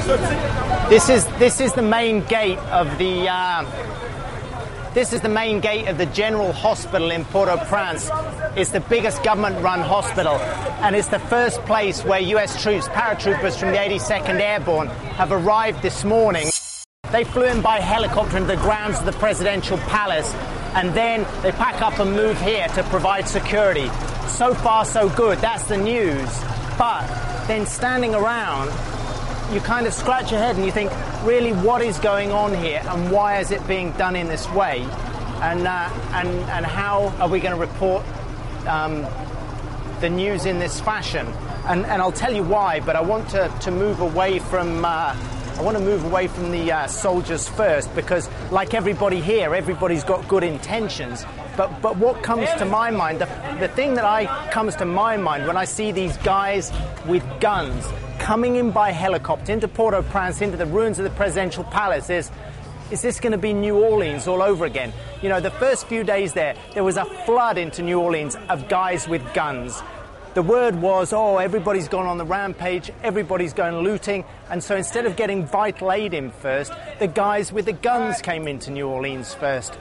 This is the main gate of the General Hospital in Port-au-Prince. It's the biggest government-run hospital, and it's the first place where U.S. troops, paratroopers from the 82nd Airborne, have arrived this morning. They flew in by helicopter into the grounds of the presidential palace, and then they pack up and move here to provide security. So far, so good. That's the news. But then standing around, you kind of scratch your head and you think, really, what is going on here, and why is it being done in this way, and how are we going to report the news in this fashion? And I'll tell you why. But I want to move away from. I want to move away from the soldiers first, because, like everybody here, everybody's got good intentions. But what comes to my mind, the thing that comes to my mind when I see these guys with guns coming in by helicopter into Port-au-Prince, into the ruins of the presidential palace, is this going to be New Orleans all over again? You know, the first few days there was a flood into New Orleans of guys with guns. The word was, oh, everybody's gone on the rampage, everybody's going looting, and so instead of getting vital aid in first, the guys with the guns came into New Orleans first.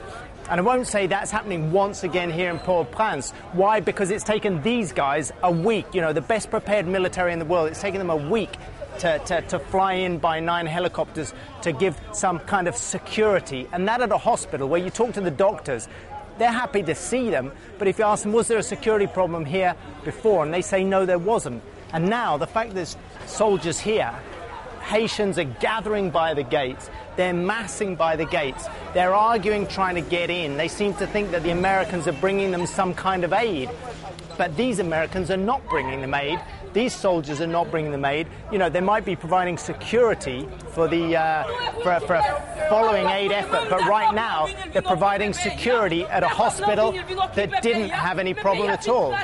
And I won't say that's happening once again here in Port-au-Prince. Why? Because it's taken these guys a week, you know, the best prepared military in the world. It's taken them a week to fly in by 9 helicopters to give some kind of security. And that at a hospital where you talk to the doctors, they're happy to see them. But if you ask them, was there a security problem here before? And they say, no, there wasn't. And now the fact there's soldiers here, Haitians are gathering by the gates. They're massing by the gates. They're arguing, trying to get in. They seem to think that the Americans are bringing them some kind of aid. But these Americans are not bringing them aid. These soldiers are not bringing them aid. You know, they might be providing security for the for a following aid effort. But right now, they're providing security at a hospital that didn't have any problem at all.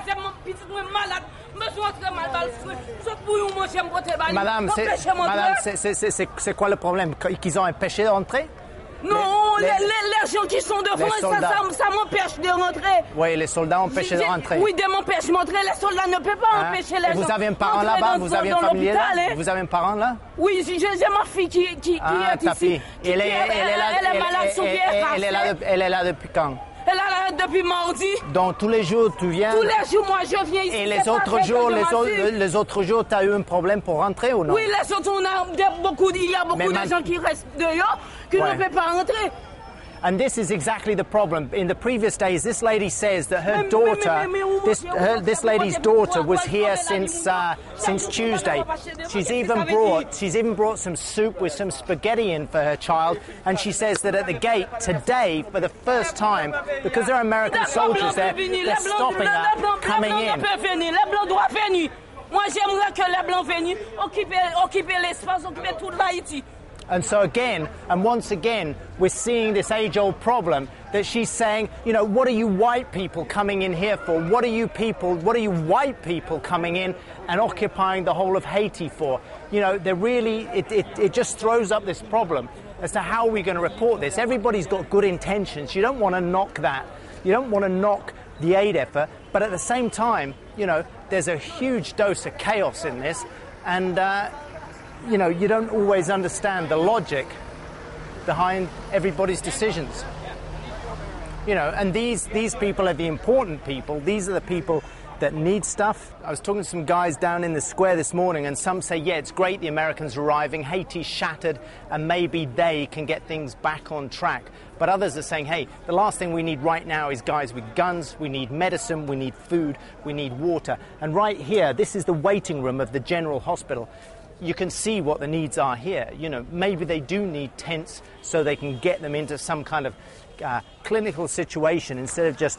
Madame, c'est quoi le problème? Qu'ils ont empêché d'entrer? Non, les gens qui sont devant, ça m'empêche de rentrer. Oui, les soldats empêchent de rentrer. Oui, de m'empêcher de rentrer, les soldats ne peuvent pas empêcher les gens. Vous avez un parent là-bas? Vous avez un familier là? Vous avez un parent là? Oui, j'ai ma fille qui est ici. Elle est malade, son pied est cassé. Elle est là depuis quand? Elle est là depuis mardi. Donc tous les jours tu viens? Tous les jours, moi je viens ici. Et les autres jours, tu as eu un problème pour rentrer ou non? Oui, les autres, il y a beaucoup de gens qui restent dehors, qui ne peuvent pas rentrer. And this is exactly the problem. In the previous days, this lady says that her daughter, this lady's daughter, was here since Tuesday. She's even brought some soup with some spaghetti in for her child, and she says that at the gate today, for the first time, because there are American soldiers there, they're stopping her coming in. Les Blancs doivent venir. Moi, j'aimerais que les Blancs viennent occuper l'espace, occuper toute l'Haïti. And so again, and once again, we're seeing this age-old problem that she's saying, you know, what are you white people coming in here for? What are you white people coming in and occupying the whole of Haiti for? You know, it just throws up this problem as to how we're going to report this. Everybody's got good intentions. You don't want to knock that. You don't want to knock the aid effort. But at the same time, you know, there's a huge dose of chaos in this. And, you know, you don't always understand the logic behind everybody's decisions. You know, and these people are the important people. These are the people that need stuff. I was talking to some guys down in the square this morning, and some say, yeah, it's great the Americans are arriving, Haiti's shattered, and maybe they can get things back on track. But others are saying, hey, the last thing we need right now is guys with guns. We need medicine, we need food, we need water. And right here, this is the waiting room of the General Hospital. You can see what the needs are here. You know, maybe they do need tents so they can get them into some kind of clinical situation instead of just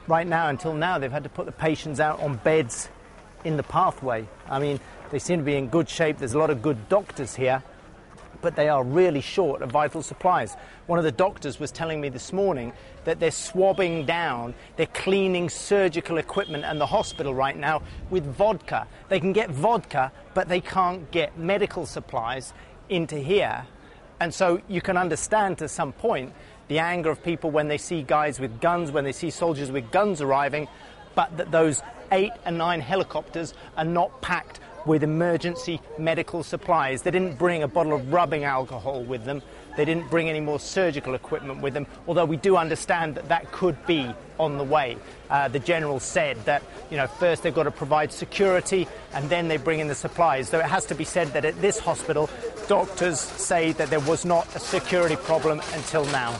right now, until now, they've had to put the patients out on beds in the pathway. I mean, they seem to be in good shape. There's a lot of good doctors here, but they are really short of vital supplies. One of the doctors was telling me this morning that they're swabbing down, they're cleaning surgical equipment and the hospital right now with vodka. They can get vodka, but they can't get medical supplies into here. And so you can understand to some point the anger of people when they see guys with guns, when they see soldiers with guns arriving, but that those 8 and 9 helicopters are not packed with emergency medical supplies. They didn't bring a bottle of rubbing alcohol with them. They didn't bring any more surgical equipment with them, although we do understand that that could be on the way. The general said that, first they've got to provide security and then they bring in the supplies. Though it has to be said that at this hospital, doctors say that there was not a security problem until now.